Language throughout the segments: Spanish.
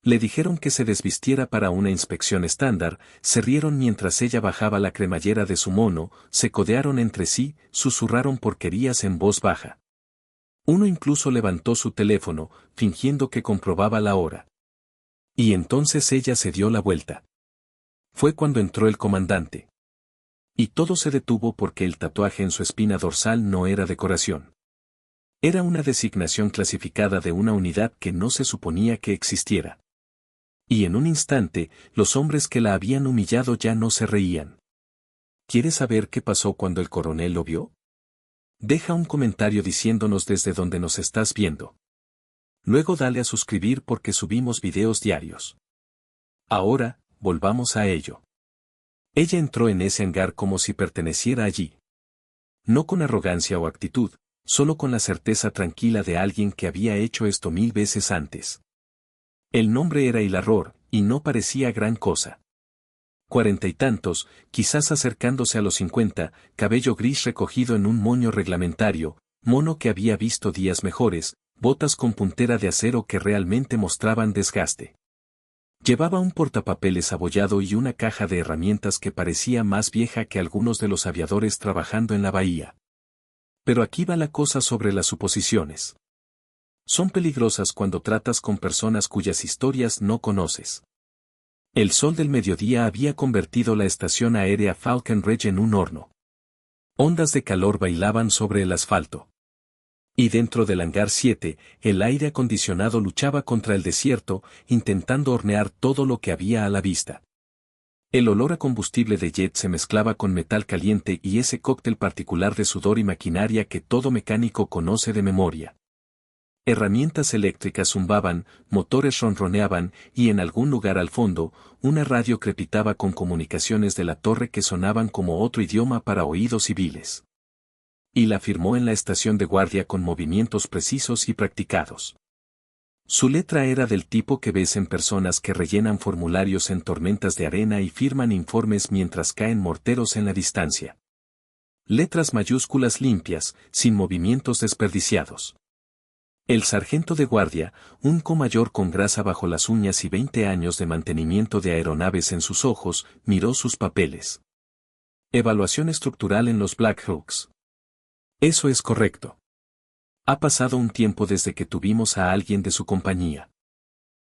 Le dijeron que se desvistiera para una inspección estándar, se rieron mientras ella bajaba la cremallera de su mono, se codearon entre sí, susurraron porquerías en voz baja. Uno incluso levantó su teléfono, fingiendo que comprobaba la hora. Y entonces ella se dio la vuelta. Fue cuando entró el comandante. Y todo se detuvo porque el tatuaje en su espina dorsal no era decoración. Era una designación clasificada de una unidad que no se suponía que existiera. Y en un instante, los hombres que la habían humillado ya no se reían. ¿Quieres saber qué pasó cuando el coronel lo vio? Deja un comentario diciéndonos desde dónde nos estás viendo. Luego dale a suscribir porque subimos videos diarios. Ahora, volvamos a ello. Ella entró en ese hangar como si perteneciera allí. No con arrogancia o actitud, solo con la certeza tranquila de alguien que había hecho esto 1000 veces antes. El nombre era Hilarror, y no parecía gran cosa. 40 y tantos, quizás acercándose a los 50, cabello gris recogido en un moño reglamentario, mono que había visto días mejores, botas con puntera de acero que realmente mostraban desgaste. Llevaba un portapapeles abollado y una caja de herramientas que parecía más vieja que algunos de los aviadores trabajando en la bahía. Pero aquí va la cosa sobre las suposiciones. Son peligrosas cuando tratas con personas cuyas historias no conoces. El sol del mediodía había convertido la estación aérea Falcon Ridge en un horno. Ondas de calor bailaban sobre el asfalto. Y dentro del hangar 7, el aire acondicionado luchaba contra el desierto, intentando hornear todo lo que había a la vista. El olor a combustible de jet se mezclaba con metal caliente y ese cóctel particular de sudor y maquinaria que todo mecánico conoce de memoria. Herramientas eléctricas zumbaban, motores ronroneaban, y en algún lugar al fondo, una radio crepitaba con comunicaciones de la torre que sonaban como otro idioma para oídos civiles. Y la firmó en la estación de guardia con movimientos precisos y practicados. Su letra era del tipo que ves en personas que rellenan formularios en tormentas de arena y firman informes mientras caen morteros en la distancia. Letras mayúsculas limpias, sin movimientos desperdiciados. El sargento de guardia, un comayor con grasa bajo las uñas y 20 años de mantenimiento de aeronaves en sus ojos, miró sus papeles. Evaluación estructural en los Black Hawks. Eso es correcto. Ha pasado un tiempo desde que tuvimos a alguien de su compañía.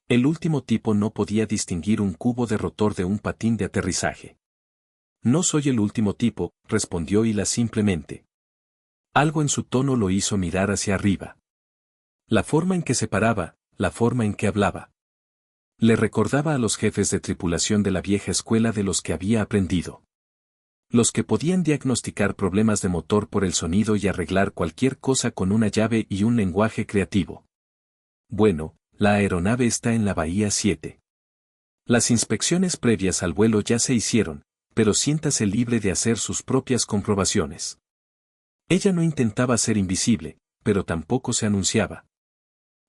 El último tipo no podía distinguir un cubo de rotor de un patín de aterrizaje. No soy el último tipo, respondió Hila simplemente. Algo en su tono lo hizo mirar hacia arriba. La forma en que se paraba, la forma en que hablaba. Le recordaba a los jefes de tripulación de la vieja escuela de los que había aprendido. Los que podían diagnosticar problemas de motor por el sonido y arreglar cualquier cosa con una llave y un lenguaje creativo. Bueno, la aeronave está en la Bahía 7. Las inspecciones previas al vuelo ya se hicieron, pero siéntase libre de hacer sus propias comprobaciones. Ella no intentaba ser invisible, pero tampoco se anunciaba.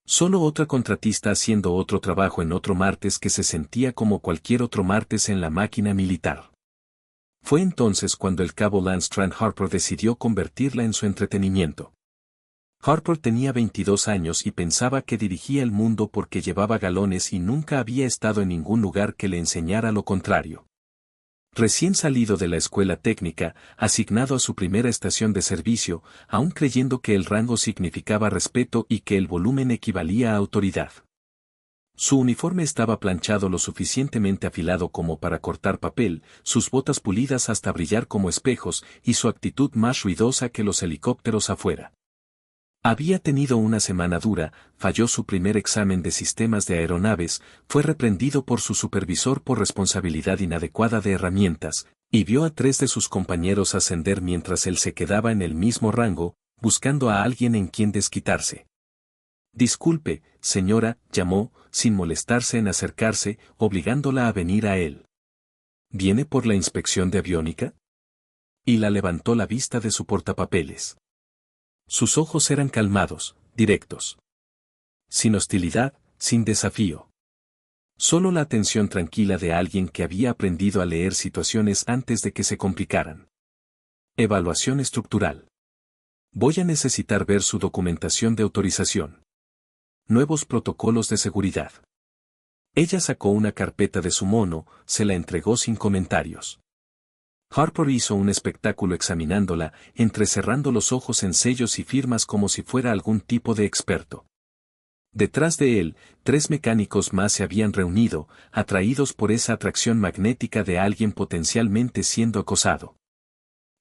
Solo otra contratista haciendo otro trabajo en otro martes que se sentía como cualquier otro martes en la máquina militar. Fue entonces cuando el cabo Lance Strand Harper decidió convertirla en su entretenimiento. Harper tenía 22 años y pensaba que dirigía el mundo porque llevaba galones y nunca había estado en ningún lugar que le enseñara lo contrario. Recién salido de la escuela técnica, asignado a su primera estación de servicio, aún creyendo que el rango significaba respeto y que el volumen equivalía a autoridad. Su uniforme estaba planchado lo suficientemente afilado como para cortar papel, sus botas pulidas hasta brillar como espejos, y su actitud más ruidosa que los helicópteros afuera. Había tenido una semana dura, falló su primer examen de sistemas de aeronaves, fue reprendido por su supervisor por responsabilidad inadecuada de herramientas, y vio a 3 de sus compañeros ascender mientras él se quedaba en el mismo rango, buscando a alguien en quien desquitarse. Disculpe, señora, llamó, sin molestarse en acercarse, obligándola a venir a él. ¿Viene por la inspección de aviónica? Y la levantó la vista de su portapapeles. Sus ojos eran calmados, directos. Sin hostilidad, sin desafío. Solo la atención tranquila de alguien que había aprendido a leer situaciones antes de que se complicaran. Evaluación estructural. Voy a necesitar ver su documentación de autorización. Nuevos protocolos de seguridad. Ella sacó una carpeta de su mono, se la entregó sin comentarios. Harper hizo un espectáculo examinándola, entrecerrando los ojos en sellos y firmas como si fuera algún tipo de experto. Detrás de él, 3 mecánicos más se habían reunido, atraídos por esa atracción magnética de alguien potencialmente siendo acosado.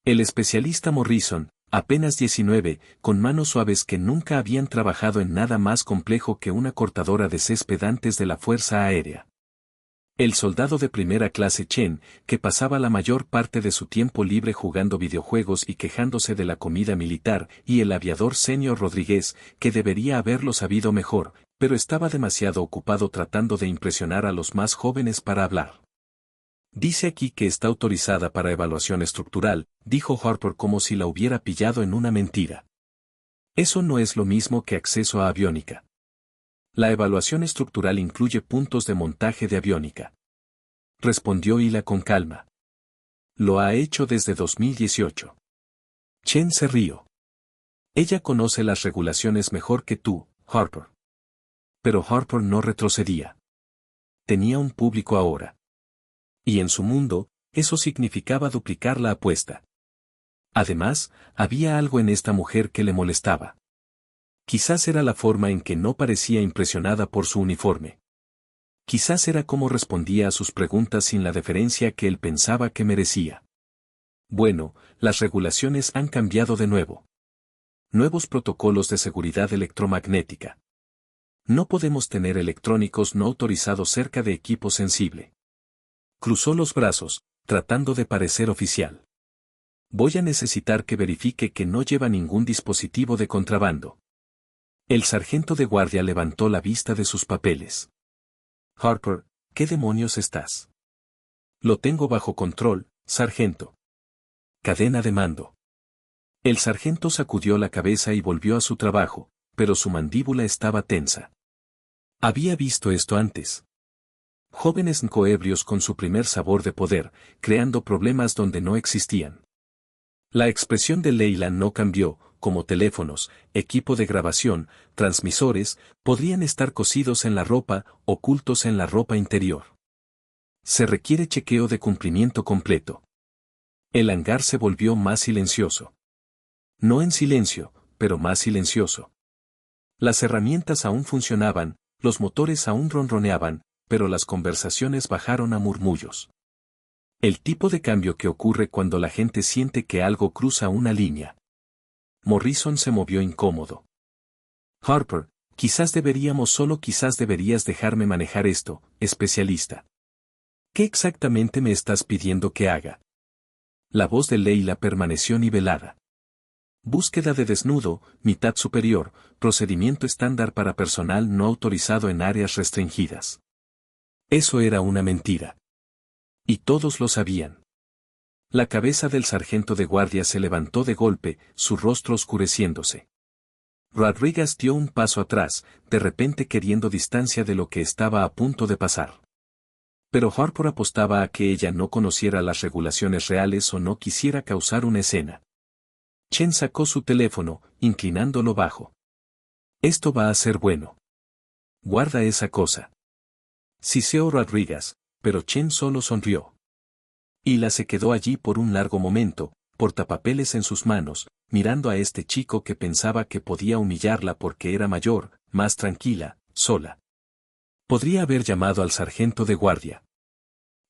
El especialista Morrison, apenas 19, con manos suaves que nunca habían trabajado en nada más complejo que una cortadora de césped antes de la Fuerza Aérea. El soldado de primera clase Chen, que pasaba la mayor parte de su tiempo libre jugando videojuegos y quejándose de la comida militar, y el aviador senior Rodríguez, que debería haberlo sabido mejor, pero estaba demasiado ocupado tratando de impresionar a los más jóvenes para hablar. Dice aquí que está autorizada para evaluación estructural, dijo Harper como si la hubiera pillado en una mentira. Eso no es lo mismo que acceso a aviónica. La evaluación estructural incluye puntos de montaje de aviónica. Respondió Hila con calma. Lo ha hecho desde 2018. Chen se rió. Ella conoce las regulaciones mejor que tú, Harper. Pero Harper no retrocedía. Tenía un público ahora. Y en su mundo, eso significaba duplicar la apuesta. Además, había algo en esta mujer que le molestaba. Quizás era la forma en que no parecía impresionada por su uniforme. Quizás era cómo respondía a sus preguntas sin la deferencia que él pensaba que merecía. Bueno, las regulaciones han cambiado de nuevo. Nuevos protocolos de seguridad electromagnética. No podemos tener electrónicos no autorizados cerca de equipo sensible. Cruzó los brazos, tratando de parecer oficial. Voy a necesitar que verifique que no lleva ningún dispositivo de contrabando. El sargento de guardia levantó la vista de sus papeles. Harper, ¿qué demonios estás? Lo tengo bajo control, sargento. Cadena de mando. El sargento sacudió la cabeza y volvió a su trabajo, pero su mandíbula estaba tensa. Había visto esto antes. Jóvenes coebrios con su primer sabor de poder, creando problemas donde no existían. La expresión de Leila no cambió, como teléfonos, equipo de grabación, transmisores, podrían estar cosidos en la ropa, ocultos en la ropa interior. Se requiere chequeo de cumplimiento completo. El hangar se volvió más silencioso. No en silencio, pero más silencioso. Las herramientas aún funcionaban, los motores aún ronroneaban, pero las conversaciones bajaron a murmullos. El tipo de cambio que ocurre cuando la gente siente que algo cruza una línea. Morrison se movió incómodo. Harper, quizás deberías dejarme manejar esto, especialista. ¿Qué exactamente me estás pidiendo que haga? La voz de Leila permaneció nivelada. Búsqueda de desnudo, mitad superior, procedimiento estándar para personal no autorizado en áreas restringidas. Eso era una mentira. Y todos lo sabían. La cabeza del sargento de guardia se levantó de golpe, su rostro oscureciéndose. Rodríguez dio un paso atrás, de repente queriendo distancia de lo que estaba a punto de pasar. Pero Harper apostaba a que ella no conociera las regulaciones reales o no quisiera causar una escena. Chen sacó su teléfono, inclinándolo bajo. Esto va a ser bueno. Guarda esa cosa. Siseó Rodríguez, pero Chen solo sonrió. Hila se quedó allí por un largo momento, portapapeles en sus manos, mirando a este chico que pensaba que podía humillarla porque era mayor, más tranquila, sola. Podría haber llamado al sargento de guardia.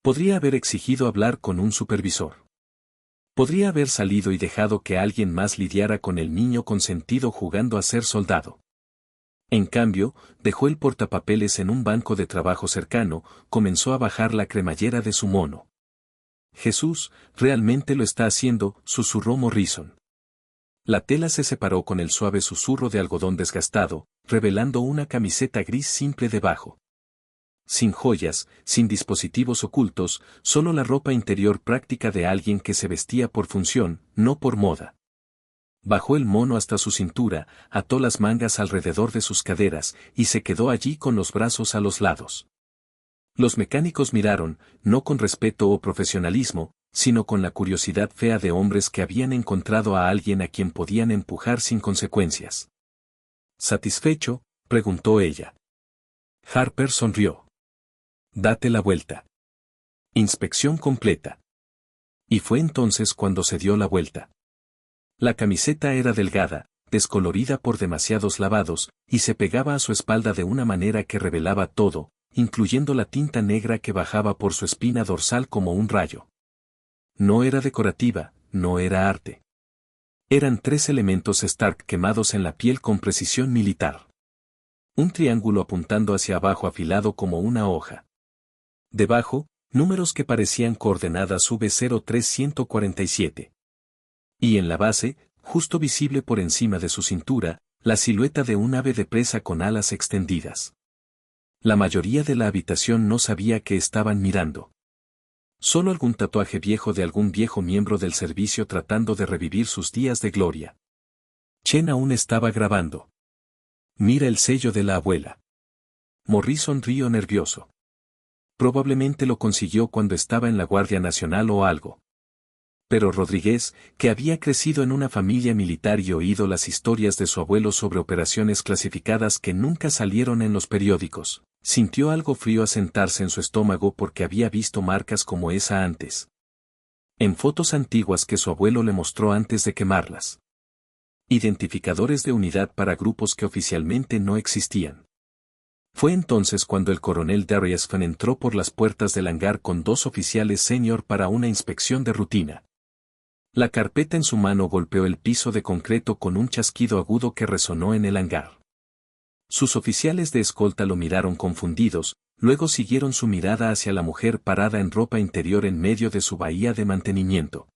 Podría haber exigido hablar con un supervisor. Podría haber salido y dejado que alguien más lidiara con el niño consentido jugando a ser soldado. En cambio, dejó el portapapeles en un banco de trabajo cercano, comenzó a bajar la cremallera de su mono. Jesús, realmente lo está haciendo, susurró Morrison. La tela se separó con el suave susurro de algodón desgastado, revelando una camiseta gris simple debajo. Sin joyas, sin dispositivos ocultos, solo la ropa interior práctica de alguien que se vestía por función, no por moda. Bajó el mono hasta su cintura, ató las mangas alrededor de sus caderas, y se quedó allí con los brazos a los lados. Los mecánicos miraron, no con respeto o profesionalismo, sino con la curiosidad fea de hombres que habían encontrado a alguien a quien podían empujar sin consecuencias. ¿Satisfecho?, preguntó ella. Harper sonrió. Date la vuelta. Inspección completa. Y fue entonces cuando se dio la vuelta. La camiseta era delgada, descolorida por demasiados lavados, y se pegaba a su espalda de una manera que revelaba todo, incluyendo la tinta negra que bajaba por su espina dorsal como un rayo. No era decorativa, no era arte. Eran 3 elementos Stark quemados en la piel con precisión militar. Un triángulo apuntando hacia abajo afilado como una hoja. Debajo, números que parecían coordenadas V03147. Y en la base, justo visible por encima de su cintura, la silueta de un ave de presa con alas extendidas. La mayoría de la habitación no sabía que estaban mirando. Solo algún tatuaje viejo de algún viejo miembro del servicio tratando de revivir sus días de gloria. Chen aún estaba grabando. Mira el sello de la abuela. Morrison rió nervioso. Probablemente lo consiguió cuando estaba en la Guardia Nacional o algo. Pero Rodríguez, que había crecido en una familia militar y oído las historias de su abuelo sobre operaciones clasificadas que nunca salieron en los periódicos, sintió algo frío asentarse en su estómago porque había visto marcas como esa antes. En fotos antiguas que su abuelo le mostró antes de quemarlas. Identificadores de unidad para grupos que oficialmente no existían. Fue entonces cuando el coronel Darius Fenn entró por las puertas del hangar con 2 oficiales senior para una inspección de rutina. La carpeta en su mano golpeó el piso de concreto con un chasquido agudo que resonó en el hangar. Sus oficiales de escolta lo miraron confundidos, luego siguieron su mirada hacia la mujer parada en ropa interior en medio de su bahía de mantenimiento.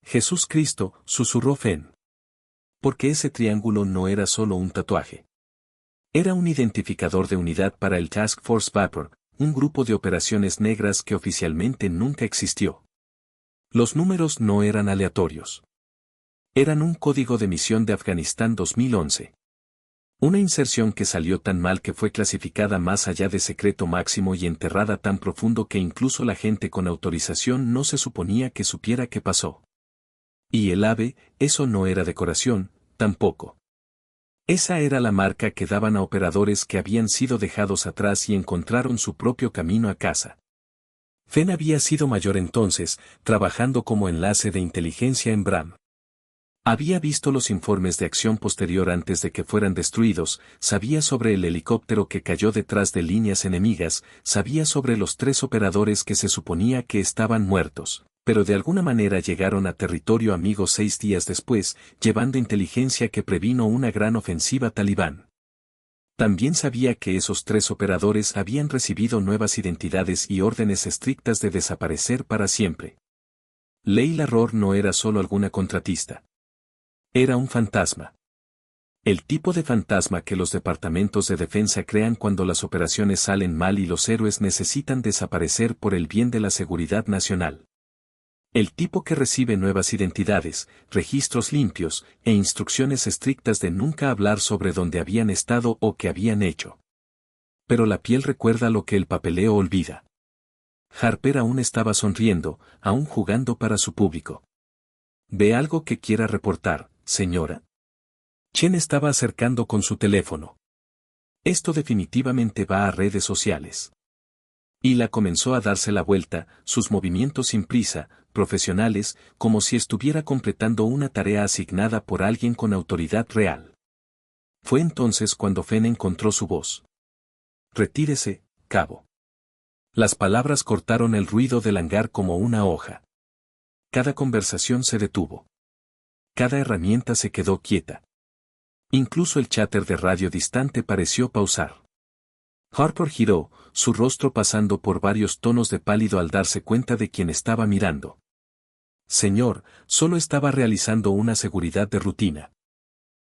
Jesús Cristo, susurró Fenn. Porque ese triángulo no era solo un tatuaje. Era un identificador de unidad para el Task Force Vapor, un grupo de operaciones negras que oficialmente nunca existió. Los números no eran aleatorios. Eran un código de misión de Afganistán 2011. Una inserción que salió tan mal que fue clasificada más allá de secreto máximo y enterrada tan profundo que incluso la gente con autorización no se suponía que supiera qué pasó. Y el ave, eso no era decoración, tampoco. Esa era la marca que daban a operadores que habían sido dejados atrás y encontraron su propio camino a casa. Fenn había sido mayor entonces, trabajando como enlace de inteligencia en Bram. Había visto los informes de acción posterior antes de que fueran destruidos, sabía sobre el helicóptero que cayó detrás de líneas enemigas, sabía sobre los 3 operadores que se suponía que estaban muertos, pero de alguna manera llegaron a territorio amigo 6 días después, llevando inteligencia que previno una gran ofensiva talibán. También sabía que esos 3 operadores habían recibido nuevas identidades y órdenes estrictas de desaparecer para siempre. Leila Rohr no era solo alguna contratista. Era un fantasma. El tipo de fantasma que los departamentos de defensa crean cuando las operaciones salen mal y los héroes necesitan desaparecer por el bien de la seguridad nacional. El tipo que recibe nuevas identidades, registros limpios, e instrucciones estrictas de nunca hablar sobre dónde habían estado o qué habían hecho. Pero la piel recuerda lo que el papeleo olvida. Harper aún estaba sonriendo, aún jugando para su público. ¿Ve algo que quiera reportar, señora? Chen estaba acercando con su teléfono. Esto definitivamente va a redes sociales. Hila comenzó a darse la vuelta, sus movimientos sin prisa, profesionales, como si estuviera completando una tarea asignada por alguien con autoridad real. Fue entonces cuando Fenn encontró su voz. Retírese, cabo. Las palabras cortaron el ruido del hangar como una hoja. Cada conversación se detuvo. Cada herramienta se quedó quieta. Incluso el cháter de radio distante pareció pausar. Harper giró, su rostro pasando por varios tonos de pálido al darse cuenta de quién estaba mirando. Señor, solo estaba realizando una seguridad de rutina.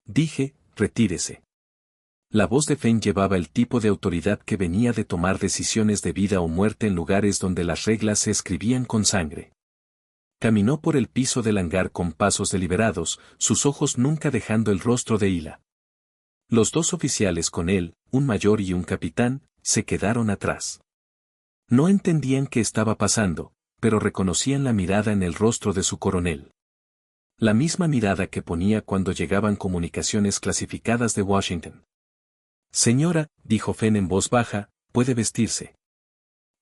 Dije, retírese. La voz de Fenn llevaba el tipo de autoridad que venía de tomar decisiones de vida o muerte en lugares donde las reglas se escribían con sangre. Caminó por el piso del hangar con pasos deliberados, sus ojos nunca dejando el rostro de Hila. Los 2 oficiales con él, un mayor y un capitán, se quedaron atrás. No entendían qué estaba pasando, pero reconocían la mirada en el rostro de su coronel. La misma mirada que ponía cuando llegaban comunicaciones clasificadas de Washington. Señora, dijo Fenn en voz baja, puede vestirse.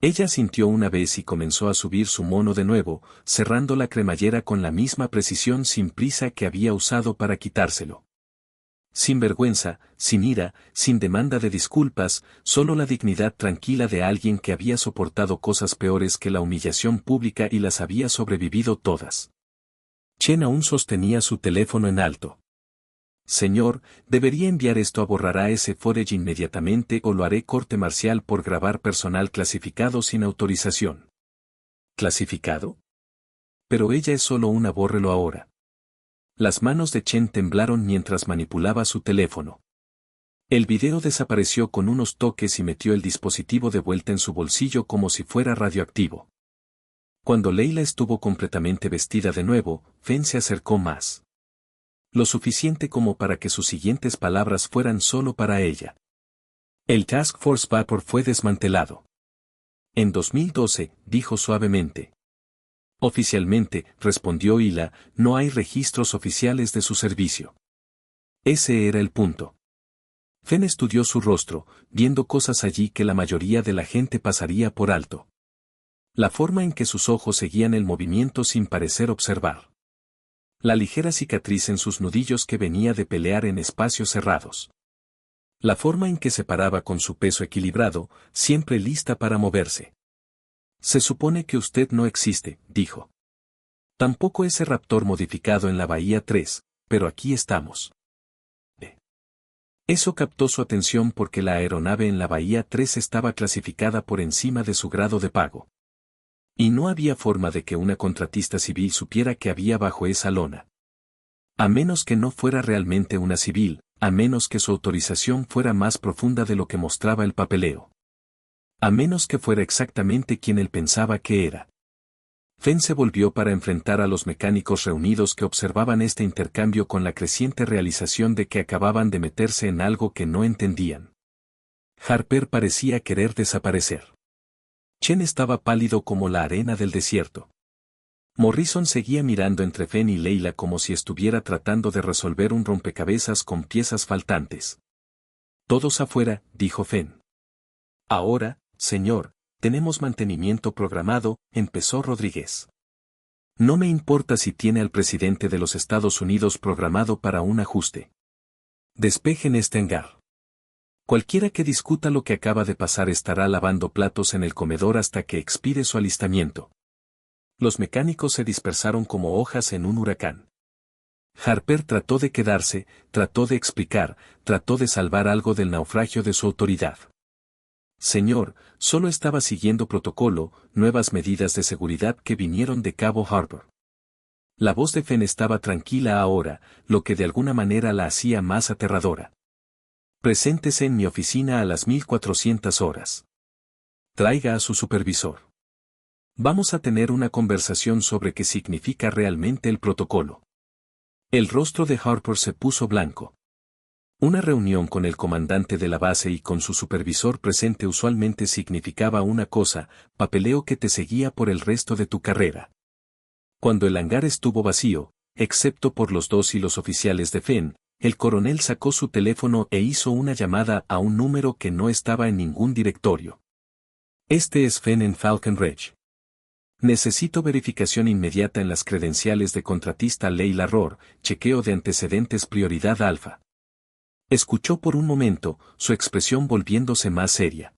Ella sintió una vez y comenzó a subir su mono de nuevo, cerrando la cremallera con la misma precisión sin prisa que había usado para quitárselo. Sin vergüenza, sin ira, sin demanda de disculpas, solo la dignidad tranquila de alguien que había soportado cosas peores que la humillación pública y las había sobrevivido todas. Chen aún sostenía su teléfono en alto. Señor, debería enviar esto a borrar a ese forage inmediatamente o lo haré corte marcial por grabar personal clasificado sin autorización. ¿Clasificado? Pero ella es solo una, bórrelo ahora. Las manos de Chen temblaron mientras manipulaba su teléfono. El video desapareció con unos toques y metió el dispositivo de vuelta en su bolsillo como si fuera radioactivo. Cuando Leila estuvo completamente vestida de nuevo, Fen se acercó más. Lo suficiente como para que sus siguientes palabras fueran solo para ella. El Task Force Vapor fue desmantelado. En 2012, dijo suavemente. Oficialmente, respondió Hila, no hay registros oficiales de su servicio. Ese era el punto. Fen estudió su rostro, viendo cosas allí que la mayoría de la gente pasaría por alto. La forma en que sus ojos seguían el movimiento sin parecer observar. La ligera cicatriz en sus nudillos que venía de pelear en espacios cerrados. La forma en que se paraba con su peso equilibrado, siempre lista para moverse. Se supone que usted no existe, dijo. Tampoco ese raptor modificado en la Bahía 3, pero aquí estamos. Eso captó su atención porque la aeronave en la Bahía 3 estaba clasificada por encima de su grado de pago. Y no había forma de que una contratista civil supiera que había bajo esa lona. A menos que no fuera realmente una civil, a menos que su autorización fuera más profunda de lo que mostraba el papeleo. A menos que fuera exactamente quien él pensaba que era. Fen se volvió para enfrentar a los mecánicos reunidos que observaban este intercambio con la creciente realización de que acababan de meterse en algo que no entendían. Harper parecía querer desaparecer. Chen estaba pálido como la arena del desierto. Morrison seguía mirando entre Fen y Leila como si estuviera tratando de resolver un rompecabezas con piezas faltantes. Todos afuera, dijo Fen. Ahora, señor, tenemos mantenimiento programado, empezó Rodríguez. No me importa si tiene al presidente de los Estados Unidos programado para un ajuste. Despejen este hangar. Cualquiera que discuta lo que acaba de pasar estará lavando platos en el comedor hasta que expire su alistamiento. Los mecánicos se dispersaron como hojas en un huracán. Harper trató de quedarse, trató de explicar, trató de salvar algo del naufragio de su autoridad. Señor, solo estaba siguiendo protocolo, nuevas medidas de seguridad que vinieron de Cabo Harbor. La voz de Fen estaba tranquila ahora, lo que de alguna manera la hacía más aterradora. Preséntese en mi oficina a las 1400 horas. Traiga a su supervisor. Vamos a tener una conversación sobre qué significa realmente el protocolo. El rostro de Harper se puso blanco. Una reunión con el comandante de la base y con su supervisor presente usualmente significaba una cosa, papeleo que te seguía por el resto de tu carrera. Cuando el hangar estuvo vacío, excepto por los dos y los oficiales de Fen, el coronel sacó su teléfono e hizo una llamada a un número que no estaba en ningún directorio. Este es Fen en Falcon Ridge. Necesito verificación inmediata en las credenciales de contratista Leila Rohr, chequeo de antecedentes prioridad alfa. Escuchó por un momento, su expresión volviéndose más seria.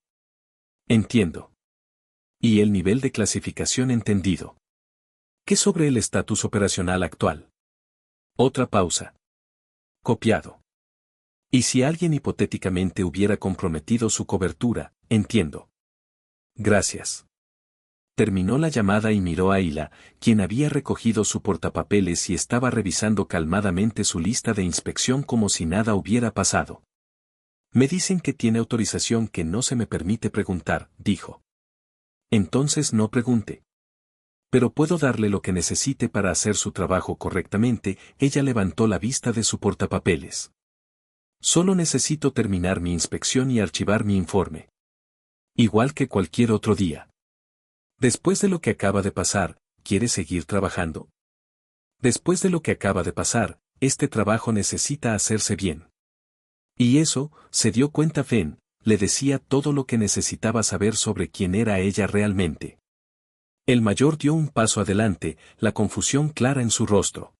Entiendo. ¿Y el nivel de clasificación entendido? ¿Qué sobre el estatus operacional actual? Otra pausa. Copiado. ¿Y si alguien hipotéticamente hubiera comprometido su cobertura? Entiendo. Gracias. Terminó la llamada y miró a Hila, quien había recogido su portapapeles y estaba revisando calmadamente su lista de inspección como si nada hubiera pasado. Me dicen que tiene autorización que no se me permite preguntar, dijo. Entonces no pregunte. Pero puedo darle lo que necesite para hacer su trabajo correctamente. Ella levantó la vista de su portapapeles. Solo necesito terminar mi inspección y archivar mi informe. Igual que cualquier otro día. Después de lo que acaba de pasar, ¿quiere seguir trabajando? Después de lo que acaba de pasar, este trabajo necesita hacerse bien. Y eso, se dio cuenta Fen, le decía todo lo que necesitaba saber sobre quién era ella realmente. El mayor dio un paso adelante, la confusión clara en su rostro.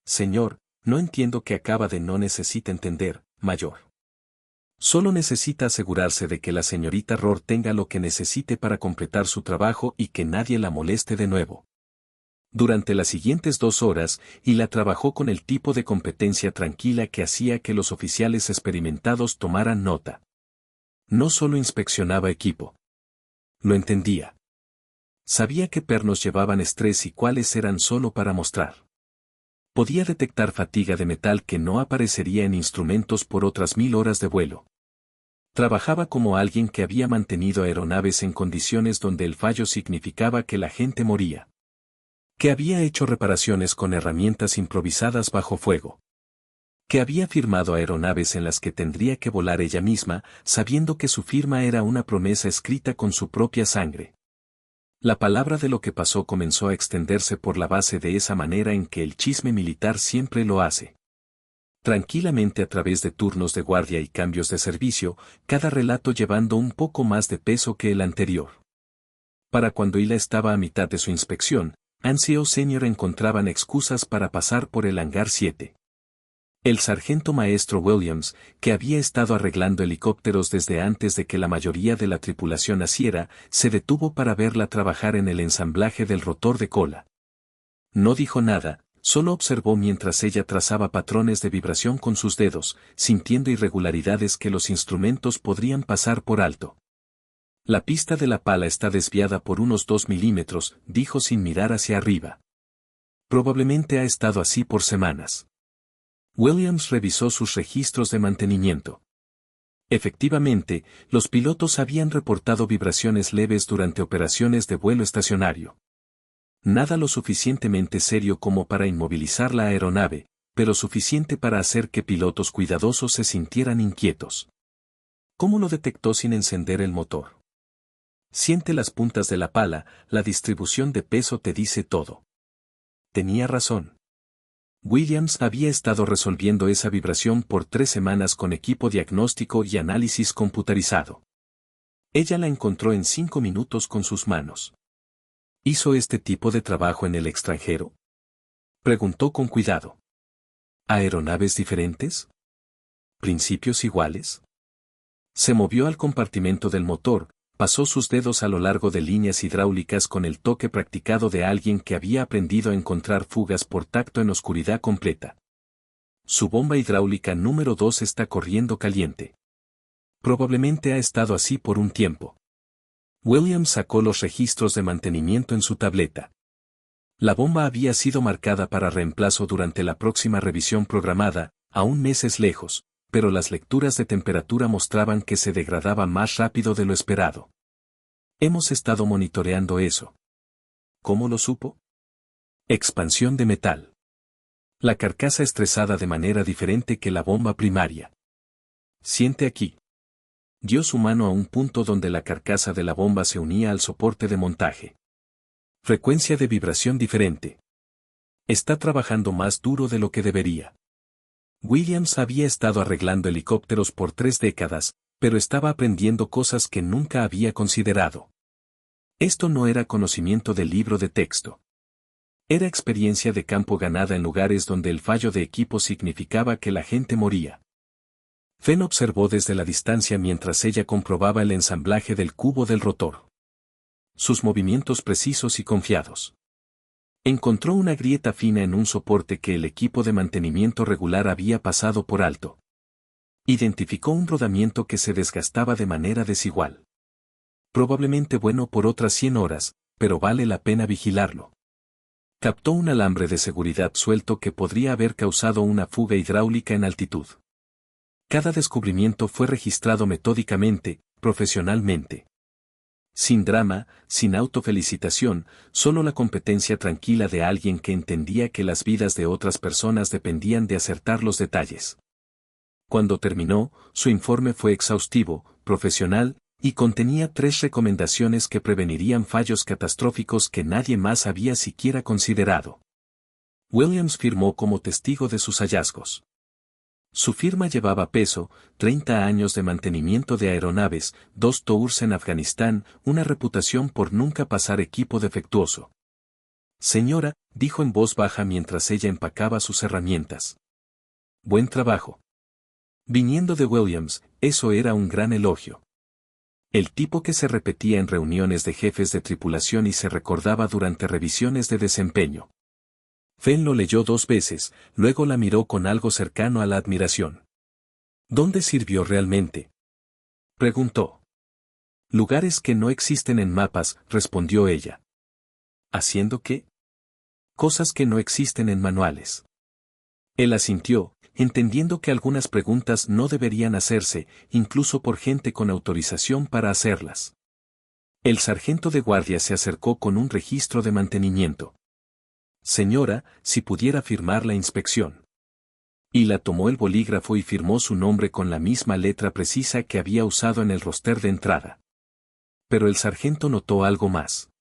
Señor, no entiendo qué acaba de no necesita entender, mayor. Solo necesita asegurarse de que la señorita Rohr tenga lo que necesite para completar su trabajo y que nadie la moleste de nuevo. Durante las siguientes 2 horas, Ila trabajó con el tipo de competencia tranquila que hacía que los oficiales experimentados tomaran nota. No solo inspeccionaba equipo. Lo entendía. Sabía qué pernos llevaban estrés y cuáles eran solo para mostrar. Podía detectar fatiga de metal que no aparecería en instrumentos por otras 1000 horas de vuelo. Trabajaba como alguien que había mantenido aeronaves en condiciones donde el fallo significaba que la gente moría. Que había hecho reparaciones con herramientas improvisadas bajo fuego. Que había firmado aeronaves en las que tendría que volar ella misma, sabiendo que su firma era una promesa escrita con su propia sangre. La palabra de lo que pasó comenzó a extenderse por la base de esa manera en que el chisme militar siempre lo hace. Tranquilamente a través de turnos de guardia y cambios de servicio, cada relato llevando un poco más de peso que el anterior. Para cuando Ila estaba a mitad de su inspección, Anseo Senior encontraban excusas para pasar por el hangar 7. El sargento maestro Williams, que había estado arreglando helicópteros desde antes de que la mayoría de la tripulación naciera, se detuvo para verla trabajar en el ensamblaje del rotor de cola. No dijo nada, solo observó mientras ella trazaba patrones de vibración con sus dedos, sintiendo irregularidades que los instrumentos podrían pasar por alto. La pista de la pala está desviada por unos 2 milímetros, dijo sin mirar hacia arriba. Probablemente ha estado así por semanas. Williams revisó sus registros de mantenimiento. Efectivamente, los pilotos habían reportado vibraciones leves durante operaciones de vuelo estacionario. Nada lo suficientemente serio como para inmovilizar la aeronave, pero suficiente para hacer que pilotos cuidadosos se sintieran inquietos. ¿Cómo lo detectó sin encender el motor? Siente las puntas de la pala, la distribución de peso te dice todo. Tenía razón. Williams había estado resolviendo esa vibración por 3 semanas con equipo diagnóstico y análisis computarizado. Ella la encontró en 5 minutos con sus manos. ¿Hizo este tipo de trabajo en el extranjero? Preguntó con cuidado. ¿Aeronaves diferentes? ¿Principios iguales? Se movió al compartimento del motor, pasó sus dedos a lo largo de líneas hidráulicas con el toque practicado de alguien que había aprendido a encontrar fugas por tacto en oscuridad completa. Su bomba hidráulica número 2 está corriendo caliente. Probablemente ha estado así por un tiempo. Williams sacó los registros de mantenimiento en su tableta. La bomba había sido marcada para reemplazo durante la próxima revisión programada, aún meses lejos, pero las lecturas de temperatura mostraban que se degradaba más rápido de lo esperado. Hemos estado monitoreando eso. ¿Cómo lo supo? Expansión de metal. La carcasa estresada de manera diferente que la bomba primaria. Siente aquí. Dio su mano a un punto donde la carcasa de la bomba se unía al soporte de montaje. Frecuencia de vibración diferente. Está trabajando más duro de lo que debería. Williams había estado arreglando helicópteros por 3 décadas, pero estaba aprendiendo cosas que nunca había considerado. Esto no era conocimiento del libro de texto. Era experiencia de campo ganada en lugares donde el fallo de equipo significaba que la gente moría. Fenn observó desde la distancia mientras ella comprobaba el ensamblaje del cubo del rotor. Sus movimientos precisos y confiados. Encontró una grieta fina en un soporte que el equipo de mantenimiento regular había pasado por alto. Identificó un rodamiento que se desgastaba de manera desigual. Probablemente bueno por otras 100 horas, pero vale la pena vigilarlo. Captó un alambre de seguridad suelto que podría haber causado una fuga hidráulica en altitud. Cada descubrimiento fue registrado metódicamente, profesionalmente. Sin drama, sin autofelicitación, solo la competencia tranquila de alguien que entendía que las vidas de otras personas dependían de acertar los detalles. Cuando terminó, su informe fue exhaustivo, profesional, y contenía 3 recomendaciones que prevenirían fallos catastróficos que nadie más había siquiera considerado. Williams firmó como testigo de sus hallazgos. Su firma llevaba peso, 30 años de mantenimiento de aeronaves, 2 tours en Afganistán, una reputación por nunca pasar equipo defectuoso. Señora, dijo en voz baja mientras ella empacaba sus herramientas. Buen trabajo. Viniendo de Williams, eso era un gran elogio. El tipo que se repetía en reuniones de jefes de tripulación y se recordaba durante revisiones de desempeño. Fenn lo leyó 2 veces, luego la miró con algo cercano a la admiración. ¿Dónde sirvió realmente?, preguntó. Lugares que no existen en mapas, respondió ella. ¿Haciendo qué? Cosas que no existen en manuales. Él asintió, entendiendo que algunas preguntas no deberían hacerse, incluso por gente con autorización para hacerlas. El sargento de guardia se acercó con un registro de mantenimiento. Señora, si pudiera firmar la inspección. Y la tomó el bolígrafo y firmó su nombre con la misma letra precisa que había usado en el roster de entrada. Pero el sargento notó algo más.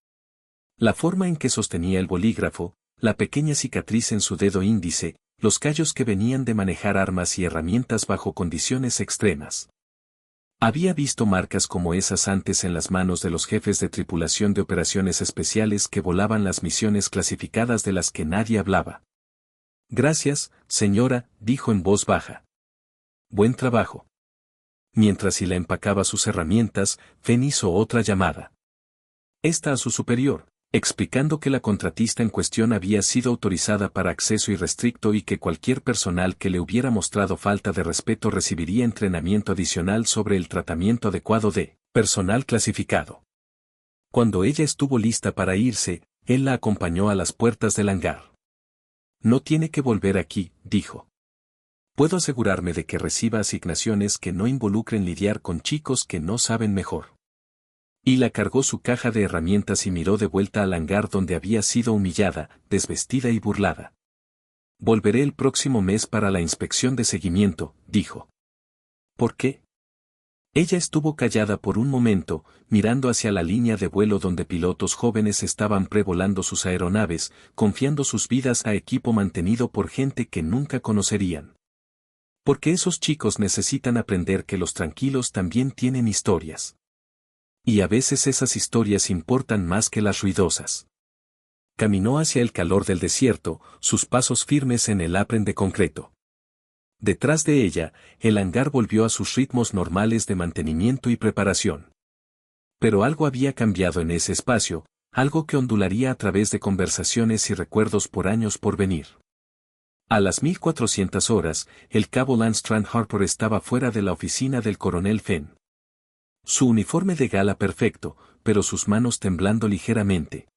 La forma en que sostenía el bolígrafo, la pequeña cicatriz en su dedo índice, los callos que venían de manejar armas y herramientas bajo condiciones extremas. Había visto marcas como esas antes en las manos de los jefes de tripulación de operaciones especiales que volaban las misiones clasificadas de las que nadie hablaba. Gracias, señora, dijo en voz baja. Buen trabajo. Mientras Hila empacaba sus herramientas, Fenn hizo otra llamada. Esta a su superior, explicando que la contratista en cuestión había sido autorizada para acceso irrestricto y que cualquier personal que le hubiera mostrado falta de respeto recibiría entrenamiento adicional sobre el tratamiento adecuado de personal clasificado. Cuando ella estuvo lista para irse, él la acompañó a las puertas del hangar. No tiene que volver aquí, dijo. Puedo asegurarme de que reciba asignaciones que no involucren lidiar con chicos que no saben mejor. Y la cargó su caja de herramientas y miró de vuelta al hangar donde había sido humillada, desvestida y burlada. Volveré el próximo mes para la inspección de seguimiento, dijo. ¿Por qué? Ella estuvo callada por un momento, mirando hacia la línea de vuelo donde pilotos jóvenes estaban prevolando sus aeronaves, confiando sus vidas a equipo mantenido por gente que nunca conocerían. Porque esos chicos necesitan aprender que los tranquilos también tienen historias. Y a veces esas historias importan más que las ruidosas. Caminó hacia el calor del desierto, sus pasos firmes en el apren de concreto. Detrás de ella, el hangar volvió a sus ritmos normales de mantenimiento y preparación. Pero algo había cambiado en ese espacio, algo que ondularía a través de conversaciones y recuerdos por años por venir. A las 1400 horas, el cabo Lance Strand Harper estaba fuera de la oficina del coronel Fenn. Su uniforme de gala perfecto, pero sus manos temblando ligeramente.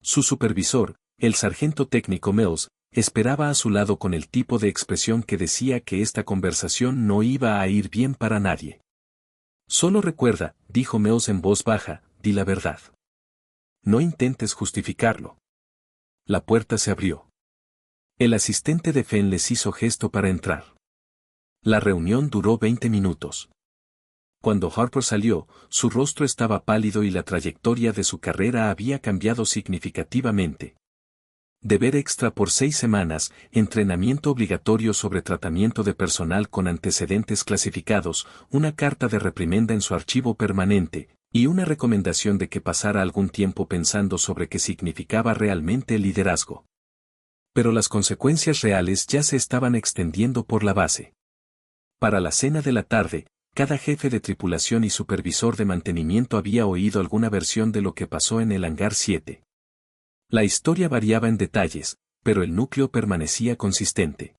Su supervisor, el sargento técnico Mills, esperaba a su lado con el tipo de expresión que decía que esta conversación no iba a ir bien para nadie. Solo recuerda, dijo Mills en voz baja, di la verdad. No intentes justificarlo. La puerta se abrió. El asistente de Fenn les hizo gesto para entrar. La reunión duró 20 minutos. Cuando Harper salió, su rostro estaba pálido y la trayectoria de su carrera había cambiado significativamente. Deber extra por 6 semanas, entrenamiento obligatorio sobre tratamiento de personal con antecedentes clasificados, una carta de reprimenda en su archivo permanente, y una recomendación de que pasara algún tiempo pensando sobre qué significaba realmente el liderazgo. Pero las consecuencias reales ya se estaban extendiendo por la base. Para la cena de la tarde, cada jefe de tripulación y supervisor de mantenimiento había oído alguna versión de lo que pasó en el hangar 7. La historia variaba en detalles, pero el núcleo permanecía consistente.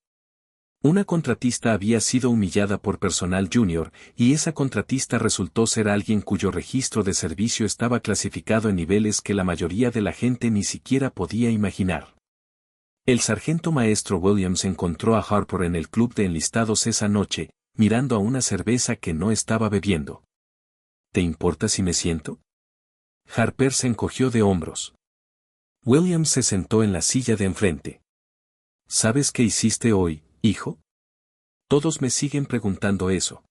Una contratista había sido humillada por personal junior, y esa contratista resultó ser alguien cuyo registro de servicio estaba clasificado en niveles que la mayoría de la gente ni siquiera podía imaginar. El sargento maestro Williams encontró a Harper en el club de enlistados esa noche, mirando a una cerveza que no estaba bebiendo. ¿Te importa si me siento? Harper se encogió de hombros. Williams se sentó en la silla de enfrente. ¿Sabes qué hiciste hoy, hijo? Todos me siguen preguntando eso.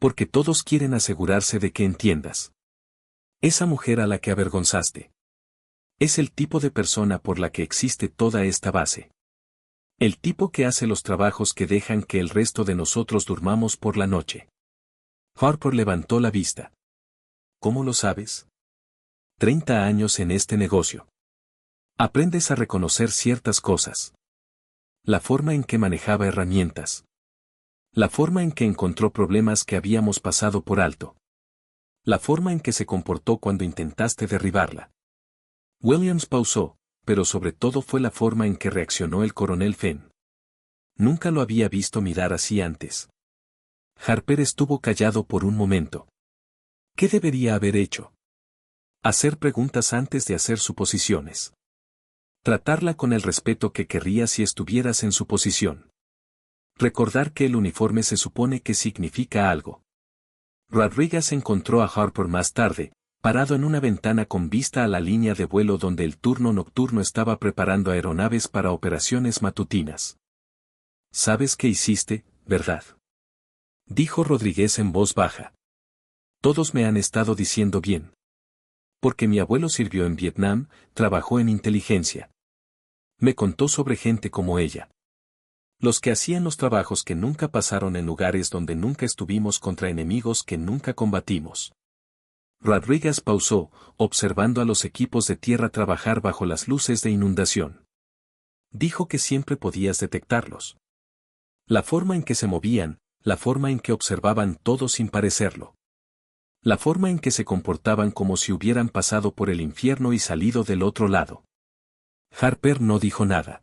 Porque todos quieren asegurarse de que entiendas. Esa mujer a la que avergonzaste. Es el tipo de persona por la que existe toda esta base. El tipo que hace los trabajos que dejan que el resto de nosotros durmamos por la noche. Harper levantó la vista. ¿Cómo lo sabes? 30 años en este negocio. Aprendes a reconocer ciertas cosas. La forma en que manejaba herramientas. La forma en que encontró problemas que habíamos pasado por alto. La forma en que se comportó cuando intentaste derribarla. Williams pausó, pero sobre todo fue la forma en que reaccionó el coronel Fenn. Nunca lo había visto mirar así antes. Harper estuvo callado por un momento. ¿Qué debería haber hecho? Hacer preguntas antes de hacer suposiciones. Tratarla con el respeto que querría si estuvieras en su posición. Recordar que el uniforme se supone que significa algo. Rodriguez encontró a Harper más tarde, parado en una ventana con vista a la línea de vuelo donde el turno nocturno estaba preparando aeronaves para operaciones matutinas. ¿Sabes qué hiciste, verdad? Dijo Rodríguez en voz baja. Todos me han estado diciendo bien. Porque mi abuelo sirvió en Vietnam, trabajó en inteligencia. Me contó sobre gente como ella. Los que hacían los trabajos que nunca pasaron en lugares donde nunca estuvimos contra enemigos que nunca combatimos. Rodríguez pausó, observando a los equipos de tierra trabajar bajo las luces de inundación. Dijo que siempre podías detectarlos. La forma en que se movían, la forma en que observaban todo sin parecerlo. La forma en que se comportaban como si hubieran pasado por el infierno y salido del otro lado. Harper no dijo nada.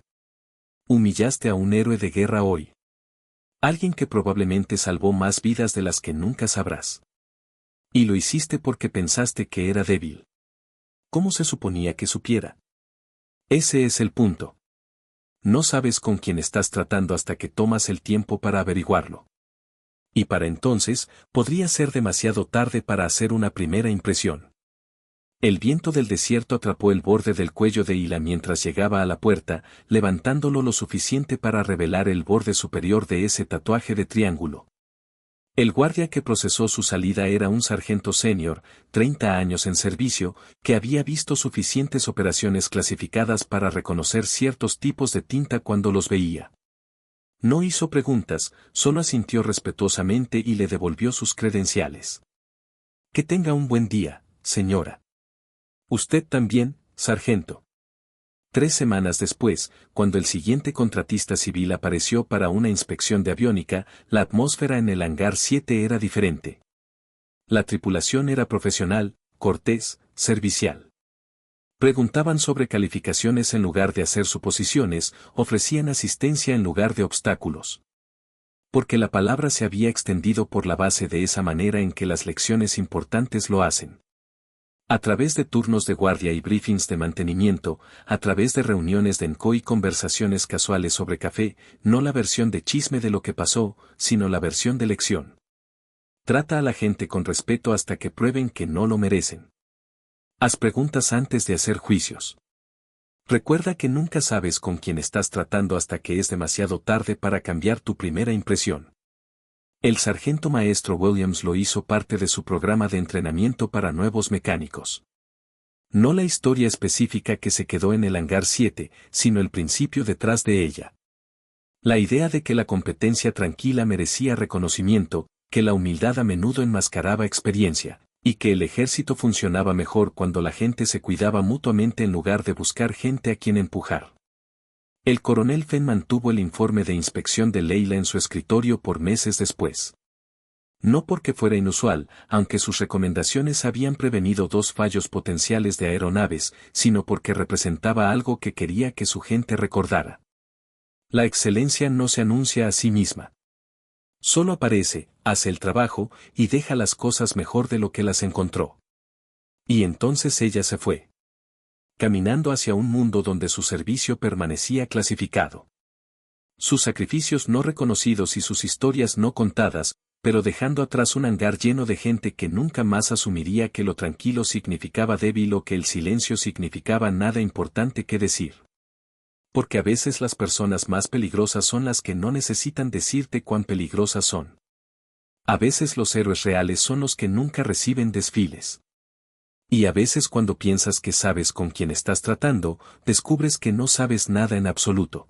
Humillaste a un héroe de guerra hoy. Alguien que probablemente salvó más vidas de las que nunca sabrás. Y lo hiciste porque pensaste que era débil. ¿Cómo se suponía que supiera? Ese es el punto. No sabes con quién estás tratando hasta que tomas el tiempo para averiguarlo. Y para entonces, podría ser demasiado tarde para hacer una primera impresión. El viento del desierto atrapó el borde del cuello de Hila mientras llegaba a la puerta, levantándolo lo suficiente para revelar el borde superior de ese tatuaje de triángulo. El guardia que procesó su salida era un sargento senior, 30 años en servicio, que había visto suficientes operaciones clasificadas para reconocer ciertos tipos de tinta cuando los veía. No hizo preguntas, solo asintió respetuosamente y le devolvió sus credenciales. Que tenga un buen día, señora. Usted también, sargento. 3 semanas después, cuando el siguiente contratista civil apareció para una inspección de aviónica, la atmósfera en el hangar 7 era diferente. La tripulación era profesional, cortés, servicial. Preguntaban sobre calificaciones en lugar de hacer suposiciones, ofrecían asistencia en lugar de obstáculos. Porque la palabra se había extendido por la base de esa manera en que las lecciones importantes lo hacen. A través de turnos de guardia y briefings de mantenimiento, a través de reuniones de ENCO y conversaciones casuales sobre café, no la versión de chisme de lo que pasó, sino la versión de lección. Trata a la gente con respeto hasta que prueben que no lo merecen. Haz preguntas antes de hacer juicios. Recuerda que nunca sabes con quién estás tratando hasta que es demasiado tarde para cambiar tu primera impresión. El sargento maestro Williams lo hizo parte de su programa de entrenamiento para nuevos mecánicos. No la historia específica que se quedó en el hangar 7, sino el principio detrás de ella. La idea de que la competencia tranquila merecía reconocimiento, que la humildad a menudo enmascaraba experiencia, y que el ejército funcionaba mejor cuando la gente se cuidaba mutuamente en lugar de buscar gente a quien empujar. El coronel Fenn mantuvo el informe de inspección de Leila en su escritorio por meses después. No porque fuera inusual, aunque sus recomendaciones habían prevenido 2 fallos potenciales de aeronaves, sino porque representaba algo que quería que su gente recordara. La excelencia no se anuncia a sí misma. Solo aparece, hace el trabajo, y deja las cosas mejor de lo que las encontró. Y entonces ella se fue. Caminando hacia un mundo donde su servicio permanecía clasificado. Sus sacrificios no reconocidos y sus historias no contadas, pero dejando atrás un hangar lleno de gente que nunca más asumiría que lo tranquilo significaba débil o que el silencio significaba nada importante que decir. Porque a veces las personas más peligrosas son las que no necesitan decirte cuán peligrosas son. A veces los héroes reales son los que nunca reciben desfiles. Y a veces cuando piensas que sabes con quién estás tratando, descubres que no sabes nada en absoluto.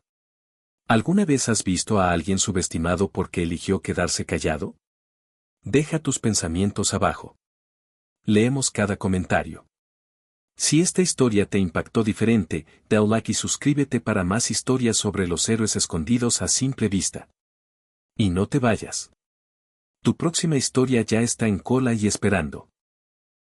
¿Alguna vez has visto a alguien subestimado porque eligió quedarse callado? Deja tus pensamientos abajo. Leemos cada comentario. Si esta historia te impactó diferente, da un like y suscríbete para más historias sobre los héroes escondidos a simple vista. Y no te vayas. Tu próxima historia ya está en cola y esperando.